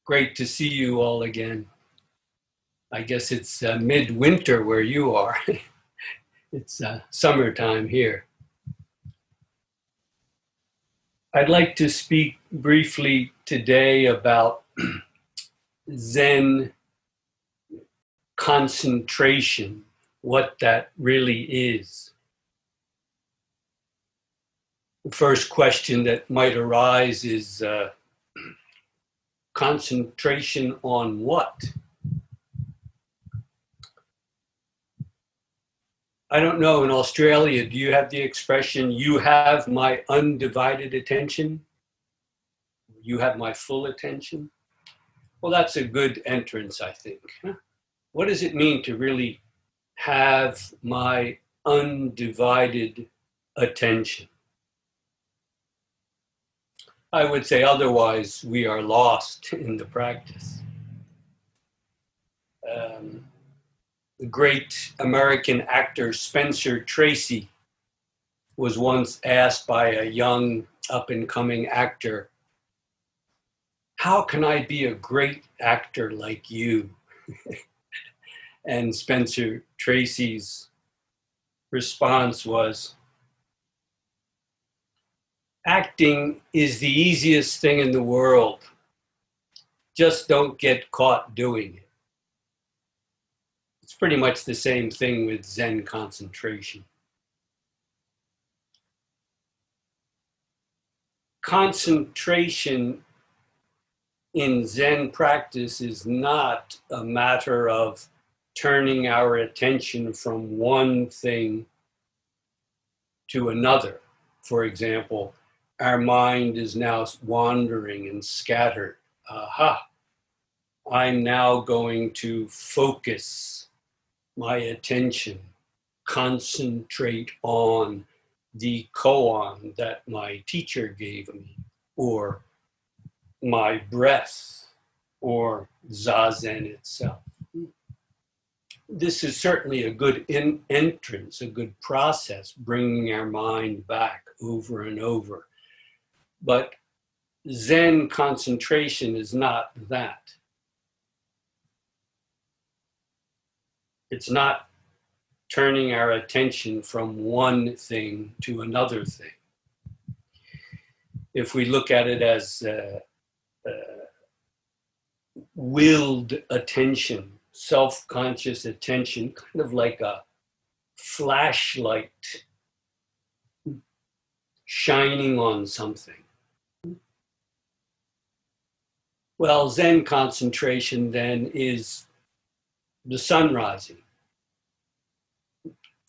Great to see you all again. I guess it's midwinter where you are. It's summertime here. I'd like to speak briefly today about Zen concentration, what that really is. The first question that might arise is concentration on what? I don't know, in Australia, do you have the expression, you have my undivided attention? You have my full attention? Well, that's a good entrance, I think. What does it mean to really have my undivided attention? I would say otherwise we are lost in the practice. The great American actor Spencer Tracy was once asked by a young up-and-coming actor, how can I be a great actor like you? And Spencer Tracy's response was, acting is the easiest thing in the world. Just don't get caught doing it. It's pretty much the same thing with Zen concentration. Concentration in Zen practice is not a matter of turning our attention from one thing to another. For example, our mind is now wandering and scattered. Aha, I'm now going to focus my attention, concentrate on the koan that my teacher gave me, or my breath, or zazen itself. This is certainly a good entrance, a good process, bringing our mind back over and over. But Zen concentration is not that. It's not turning our attention from one thing to another thing. If we look at it as willed attention, self-conscious attention, kind of like a flashlight shining on something. Well, Zen concentration then is the sun rising.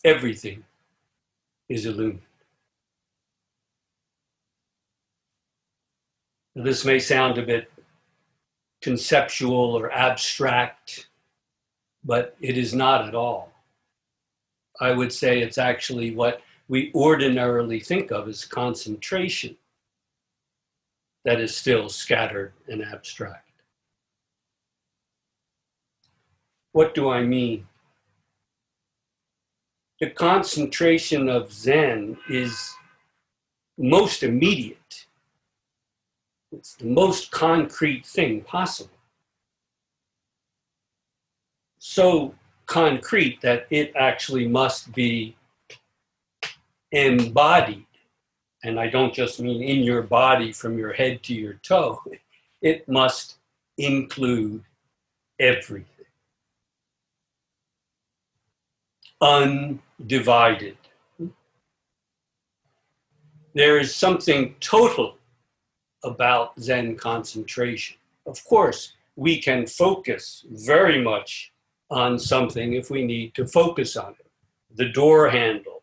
Everything is illumined. This may sound a bit conceptual or abstract, but it is not at all. I would say it's actually what we ordinarily think of as concentration that is still scattered and abstract. What do I mean? The concentration of Zen is most immediate. It's the most concrete thing possible. So concrete that it actually must be embodied. And I don't just mean in your body from your head to your toe. It must include everything. Undivided. There is something total about Zen concentration. Of course, we can focus very much on something if we need to focus on it. The door handle,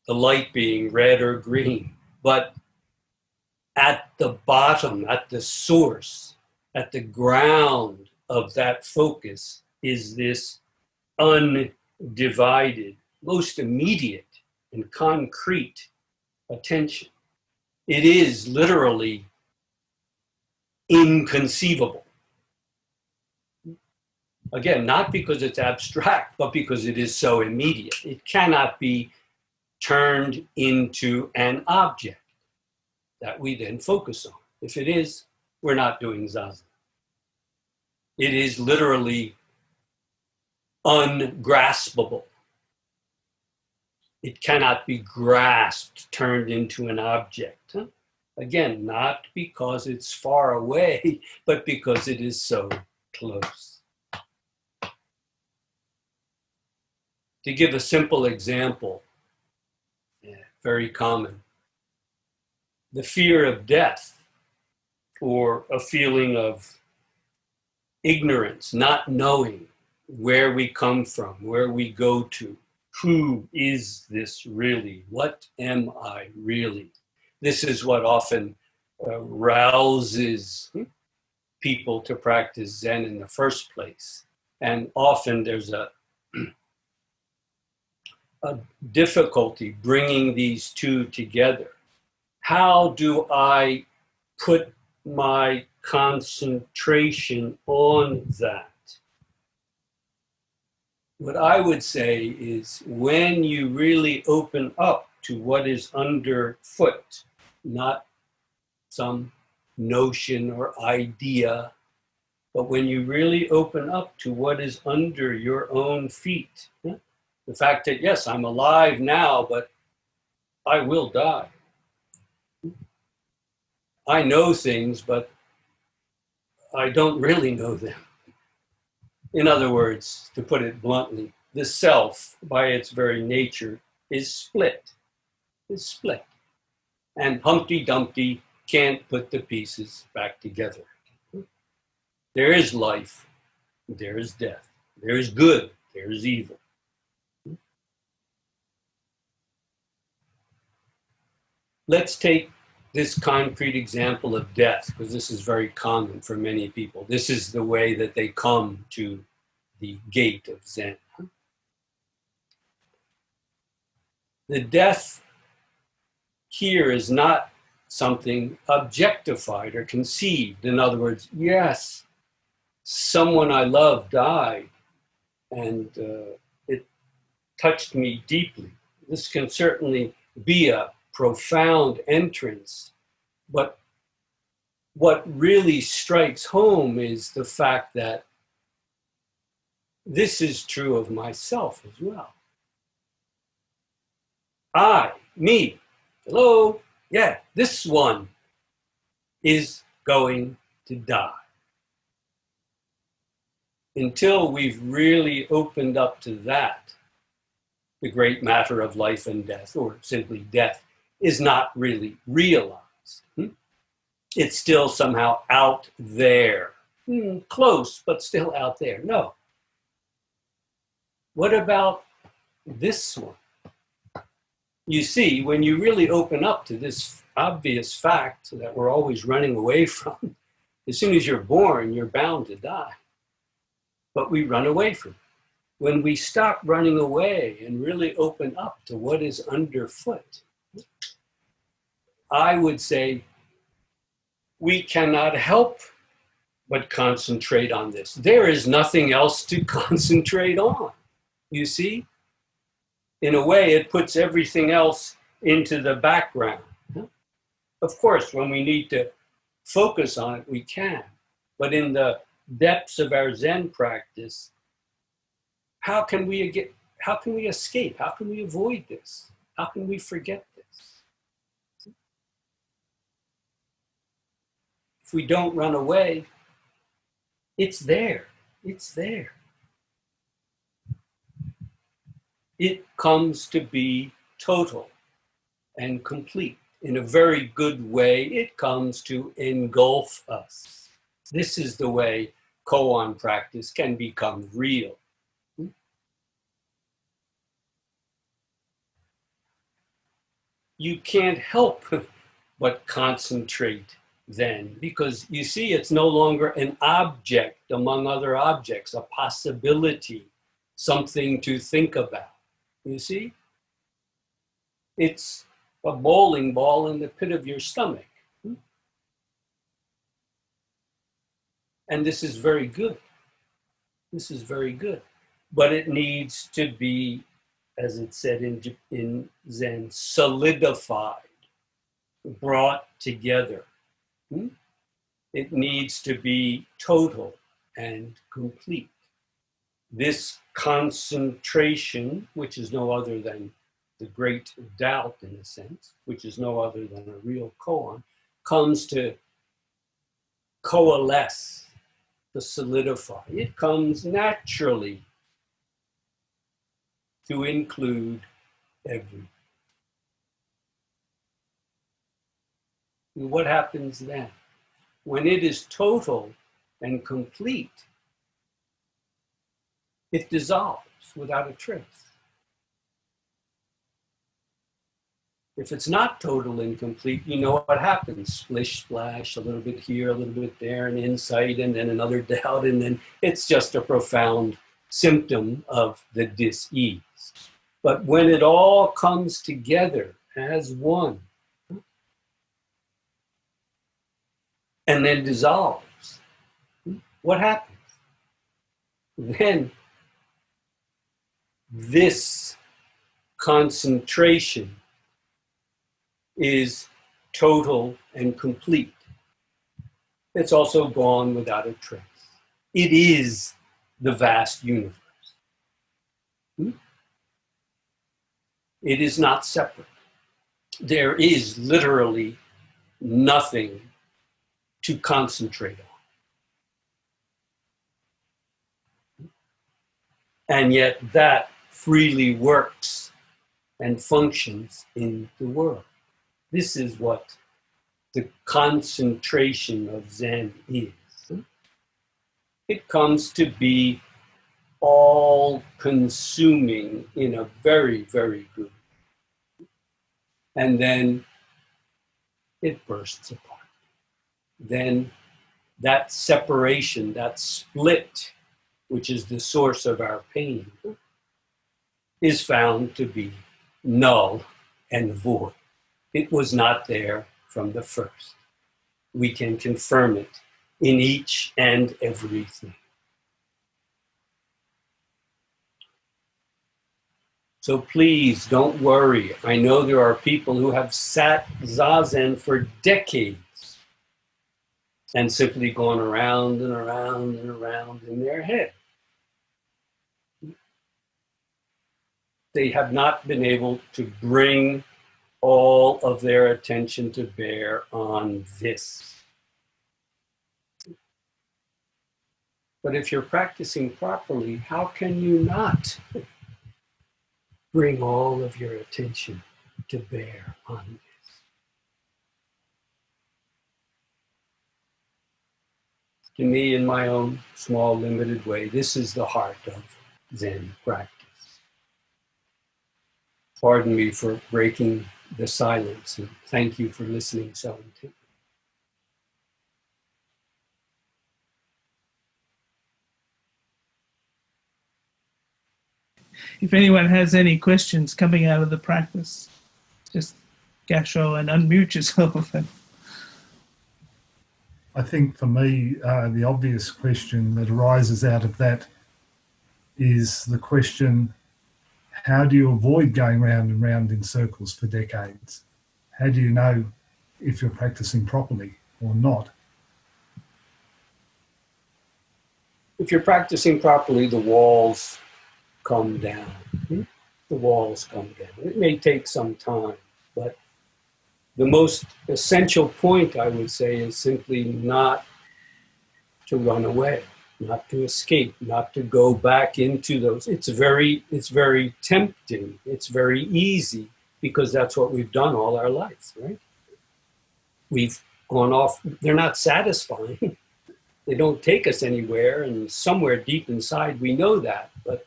the light being red or green, but at the bottom, at the source, at the ground of that focus is this undivided, most immediate and concrete attention. It is literally inconceivable. Again, not because it's abstract, but because it is so immediate. It cannot be turned into an object that we then focus on. If it is, we're not doing zazen. It is literally ungraspable. It cannot be grasped, turned into an object. Again, not because it's far away, but because it is so close. To give a simple example, very common, the fear of death or a feeling of ignorance, not knowing where we come from, where we go to. Who is this really? What am I really? This is what often rouses people to practice Zen in the first place. And often there's a difficulty bringing these two together. How do I put my concentration on that? What I would say is when you really open up to what is underfoot, not some notion or idea, but when you really open up to what is under your own feet, the fact that, yes, I'm alive now, but I will die. I know things, but I don't really know them. In other words, to put it bluntly, the self, by its very nature, is split. Is split. And Humpty Dumpty can't put the pieces back together. There is life, there is death. There is good, there is evil. Let's take this concrete example of death, because this is very common for many people. This is the way that they come to the gate of Zen. The death here is not something objectified or conceived. In other words, yes, someone I love died, and it touched me deeply. This can certainly be a profound entrance, but what really strikes home is the fact that this is true of myself as well. I, me, hello, yeah, this one is going to die. Until we've really opened up to that, the great matter of life and death, or simply death, is not really realized. It's still somehow out there. Close, but still out there. No. What about this one? You see, when you really open up to this obvious fact that we're always running away from, as soon as you're born, you're bound to die. But we run away from it. When we stop running away and really open up to what is underfoot, I would say we cannot help but concentrate on this. There is nothing else to concentrate on, you see? In a way, it puts everything else into the background. Of course, when we need to focus on it, we can. But in the depths of our Zen practice, how can we escape? How can we avoid this? How can we forget this? If we don't run away, it's there. It's there. It comes to be total and complete. In a very good way, it comes to engulf us. This is the way koan practice can become real. You can't help but concentrate then, because you see, it's no longer an object among other objects, a possibility, something to think about. You see? It's a bowling ball in the pit of your stomach. And this is very good. This is very good. But it needs to be, as it said in Zen, solidified, brought together. It needs to be total and complete. This concentration, which is no other than the great doubt in a sense, which is no other than a real koan, comes to coalesce, to solidify. It comes naturally to include everything. And what happens then? When it is total and complete, it dissolves without a trace. If it's not total and complete, you know what happens. Splish, splash, a little bit here, a little bit there, an insight, and then another doubt, and then it's just a profound symptom of the dis-ease. But when it all comes together as one, and then dissolves, what happens? Then this concentration is total and complete. It's also gone without a trace. It is the vast universe. It is not separate. There is literally nothing to concentrate on. And yet that freely works and functions in the world. This is what the concentration of Zen is. It comes to be all-consuming in a very, very good way. And then it bursts apart. Then that separation, that split, which is the source of our pain, is found to be null and void. It was not there from the first. We can confirm it in each and everything. So please don't worry. I know there are people who have sat zazen for decades and simply gone around and around and around in their head. They have not been able to bring all of their attention to bear on this. But if you're practicing properly, how can you not bring all of your attention to bear on this? To me, in my own small, limited way, this is the heart of Zen practice. Pardon me for breaking the silence, and thank you for listening so intently. If anyone has any questions coming out of the practice, just gasho and unmute yourself. I think for me, the obvious question that arises out of that is the question, how do you avoid going round and round in circles for decades? How do you know if you're practicing properly or not? If you're practicing properly, the walls come down. The walls come down. It may take some time, but the most essential point, I would say, is simply not to run away, not to escape, not to go back into those. It's very tempting. It's very easy because that's what we've done all our life, right? We've gone off. They're not satisfying. They don't take us anywhere, and somewhere deep inside we know that, but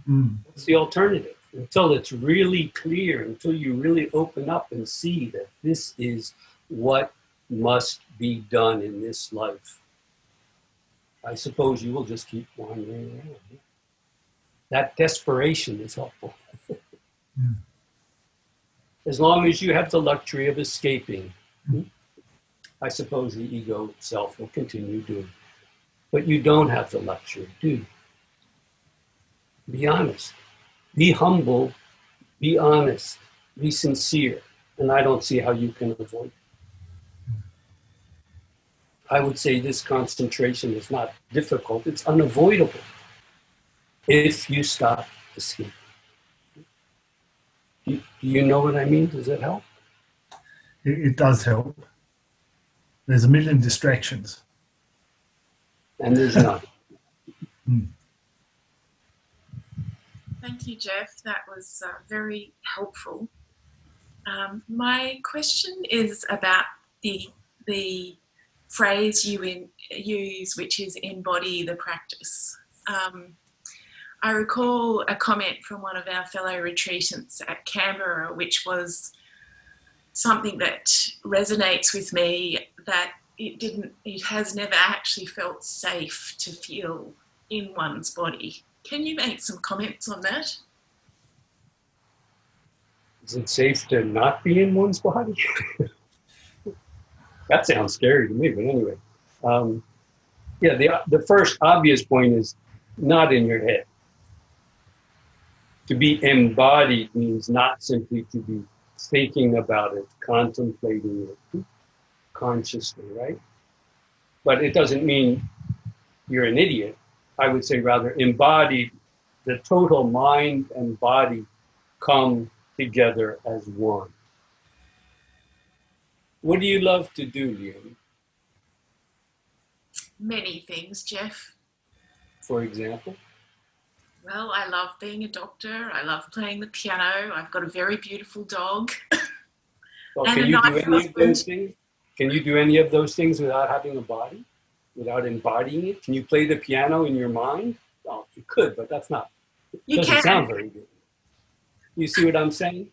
what's the alternative? Until it's really clear, until you really open up and see that this is what must be done in this life, I suppose you will just keep wandering around. That desperation is helpful. As long as you have the luxury of escaping, I suppose the ego self will continue doing it. But you don't have the luxury, do you? Be honest. Be humble, be honest, be sincere, and I don't see how you can avoid it. I would say this concentration is not difficult. It's unavoidable if you stop escaping. Do you know what I mean? Does it help? It does help. There's a million distractions. And there's none. Thank you, Jeff. That was very helpful. My question is about the phrase you use, which is embody the practice. I recall a comment from one of our fellow retreatants at Canberra, which was something that resonates with me, that it has never actually felt safe to feel in one's body. Can you make some comments on that? Is it safe to not be in one's body? That sounds scary to me, but anyway. Yeah, the first obvious point is not in your head. To be embodied means not simply to be thinking about it, contemplating it consciously, right? But it doesn't mean you're an idiot. I would say rather embodied, the total mind and body come together as one. What do you love to do, Leonie? Many things, Jeff. For example? Well, I love being a doctor. I love playing the piano. I've got a very beautiful dog. Well, And can a you do nice any of husband. those things? Can you do any of those things without having a body? Without embodying it? Can you play the piano in your mind? Well, you could, but that's not. It doesn't sound very good. You see what I'm saying?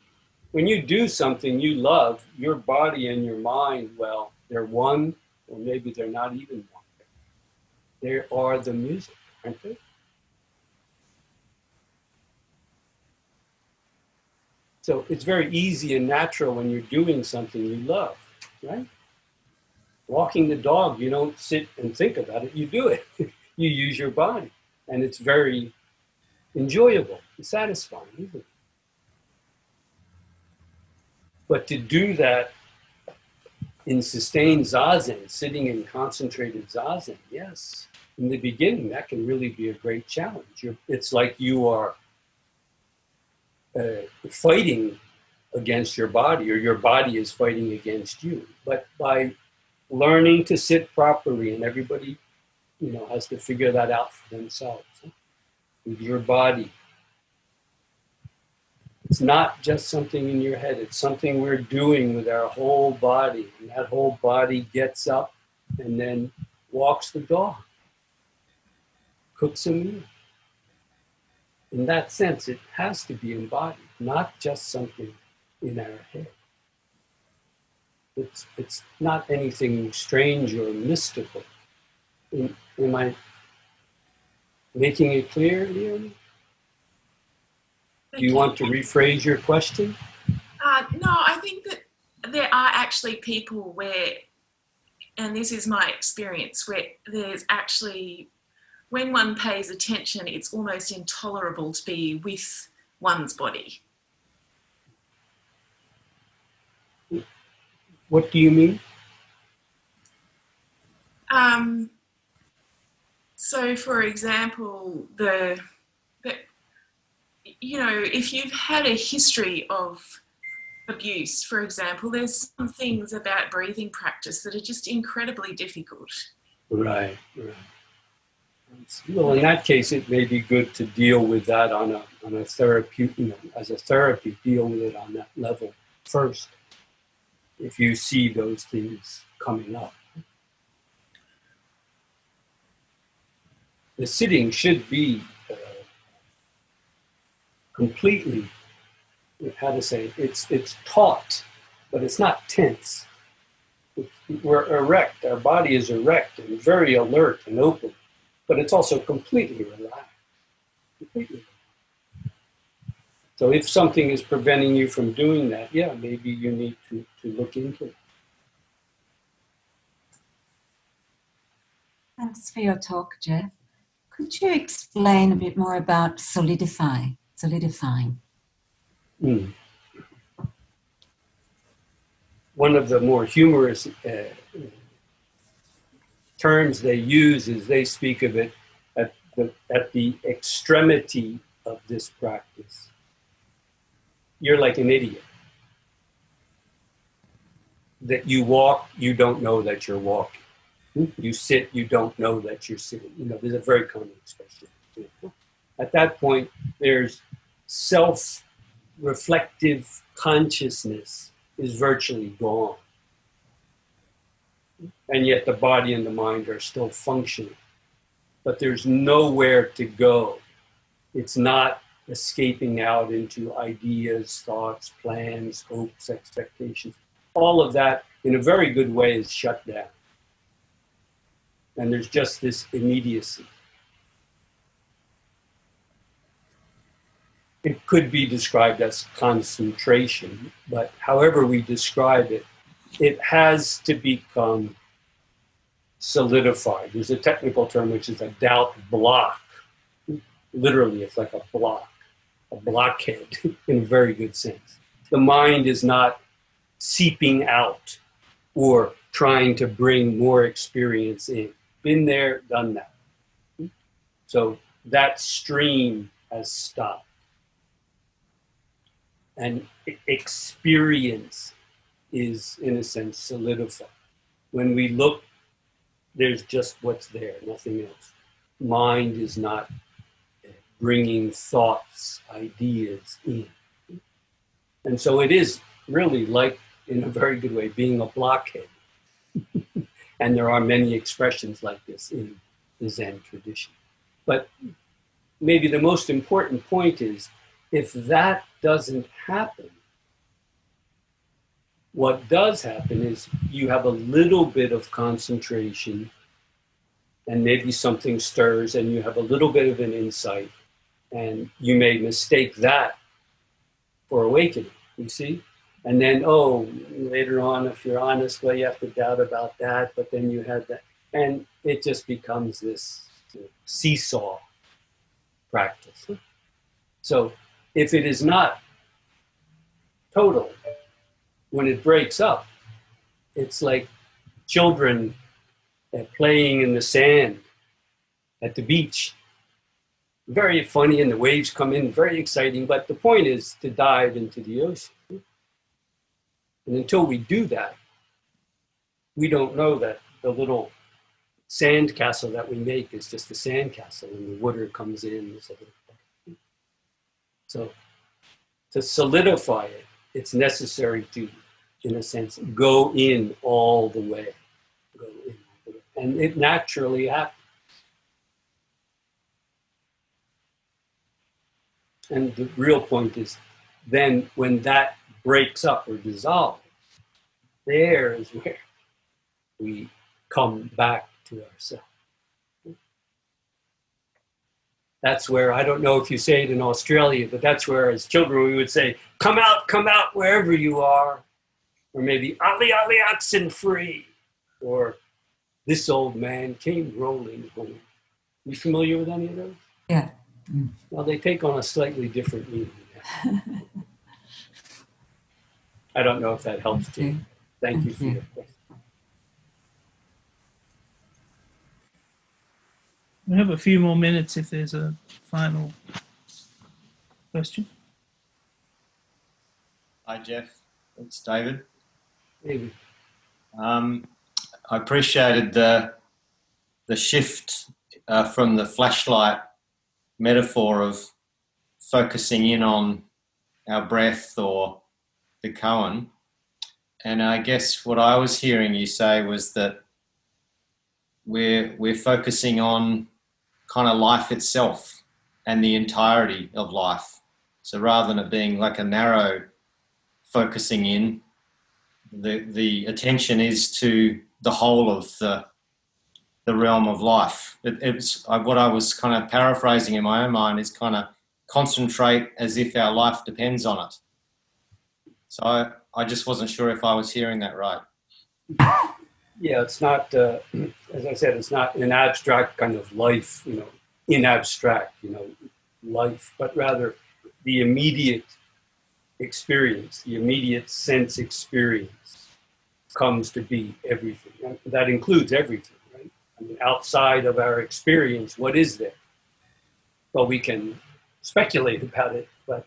When you do something you love, your body and your mind, well, they're one, or maybe they're not even one. They are the music, aren't they? So it's very easy and natural when you're doing something you love, right? Walking the dog, you don't sit and think about it, you do it. You use your body. And it's very enjoyable and satisfying, isn't it? But to do that in sustained zazen, sitting in concentrated zazen, yes, in the beginning, that can really be a great challenge. It's like you are fighting against your body, or your body is fighting against you. But by learning to sit properly, and everybody, has to figure that out for themselves, with your body. It's not just something in your head, it's something we're doing with our whole body. And that whole body gets up and then walks the dog, cooks a meal. In that sense, it has to be embodied, not just something in our head. It's not anything strange or mystical. Am I making it clear, Leonie? Do you want to rephrase your question? No, I think that there are actually people where, and this is my experience, where there's actually, when one pays attention, it's almost intolerable to be with one's body. What do you mean? So, for example, if you've had a history of abuse, for example, there's some things about breathing practice that are just incredibly difficult. Right. Well, in that case, it may be good to deal with that on a therapy, as a therapy, deal with it on that level first, if you see those things coming up. The sitting should be completely, how to say, it's taut, but it's not tense. We're erect, our body is erect and very alert and open, but it's also completely relaxed. Completely. So if something is preventing you from doing that, yeah, maybe you need to look into it. Thanks for your talk, Jeff. Could you explain a bit more about solidifying? One of the more humorous terms they use is they speak of it at the extremity of this practice. You're like an idiot. That you walk, you don't know that you're walking. You sit, you don't know that you're sitting. You know, there's a very common expression. At that point, there's self-reflective consciousness is virtually gone. And yet the body and the mind are still functioning. But there's nowhere to go. It's not escaping out into ideas, thoughts, plans, hopes, expectations. All of that, in a very good way, is shut down. And there's just this immediacy. It could be described as concentration, but however we describe it, it has to become solidified. There's a technical term which is a doubt block. Literally, it's like a block, a blockhead in a very good sense. The mind is not seeping out or trying to bring more experience in. Been there, done that. So that stream has stopped. And experience is, in a sense, solidified. When we look, there's just what's there, nothing else. Mind is not bringing thoughts, ideas in. And so it is really like, in a very good way, being a blockhead. And there are many expressions like this in the Zen tradition. But maybe the most important point is, if that doesn't happen, what does happen is you have a little bit of concentration and maybe something stirs and you have a little bit of an insight and you may mistake that for awakening, you see? And then, oh, later on, if you're honest, well, you have to doubt about that, but then you had that. And it just becomes this seesaw practice. So if it is not total, when it breaks up, it's like children playing in the sand at the beach. Very funny, and the waves come in, very exciting, but the point is to dive into the ocean. And until we do that, we don't know that the little sand castle that we make is just a sand castle and the water comes in. So to solidify it, it's necessary to, in a sense, go in all the way. Go in all the way. And it naturally happens. And the real point is, then when that breaks up or dissolves, there is where we come back to ourselves. That's where, I don't know if you say it in Australia, but that's where as children we would say, come out wherever you are. Or maybe, Ali, Ali, oxen free. Or this old man came rolling home. You familiar with any of those? Yeah. Well, they take on a slightly different meaning. I don't know if that helps you. Thank you for your question. We have a few more minutes if there's a final question. Hi, Jeff. It's David. Maybe. I appreciated the shift from the flashlight metaphor of focusing in on our breath or the koan. And I guess what I was hearing you say was that we're focusing on kind of life itself and the entirety of life. So rather than it being like a narrow focusing in, the attention is to the whole of the realm of life. It's what I was kind of paraphrasing in my own mind is kind of concentrate as if our life depends on it. So I just wasn't sure if I was hearing that right. Yeah, it's not, as I said, it's not an abstract kind of life, in abstract, life, but rather the immediate experience, the immediate sense experience comes to be everything. And that includes everything, right? I mean, outside of our experience, what is there? Well, we can speculate about it, but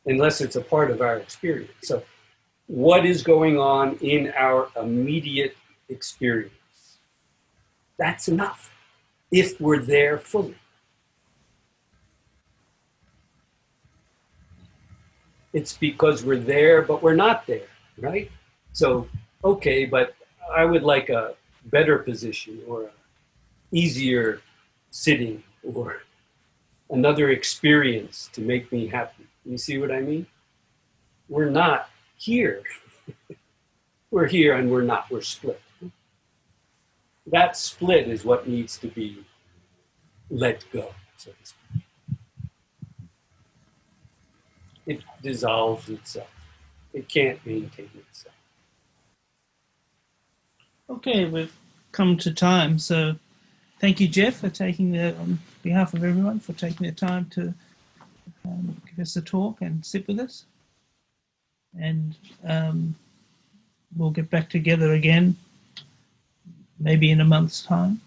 unless it's a part of our experience. So what is going on in our immediate experience? That's enough if we're there fully. It's because we're there, but we're not there, right? So, okay, but I would like a better position or a easier sitting or another experience to make me happy. You see what I mean? We're not here. We're here and we're not, we're split. That split is what needs to be let go, so to speak. It dissolves itself. It can't maintain itself. Okay, we've come to time, so thank you, Jeff, for taking on behalf of everyone, for taking the time to give us a talk and sit with us. And we'll get back together again, maybe in a month's time.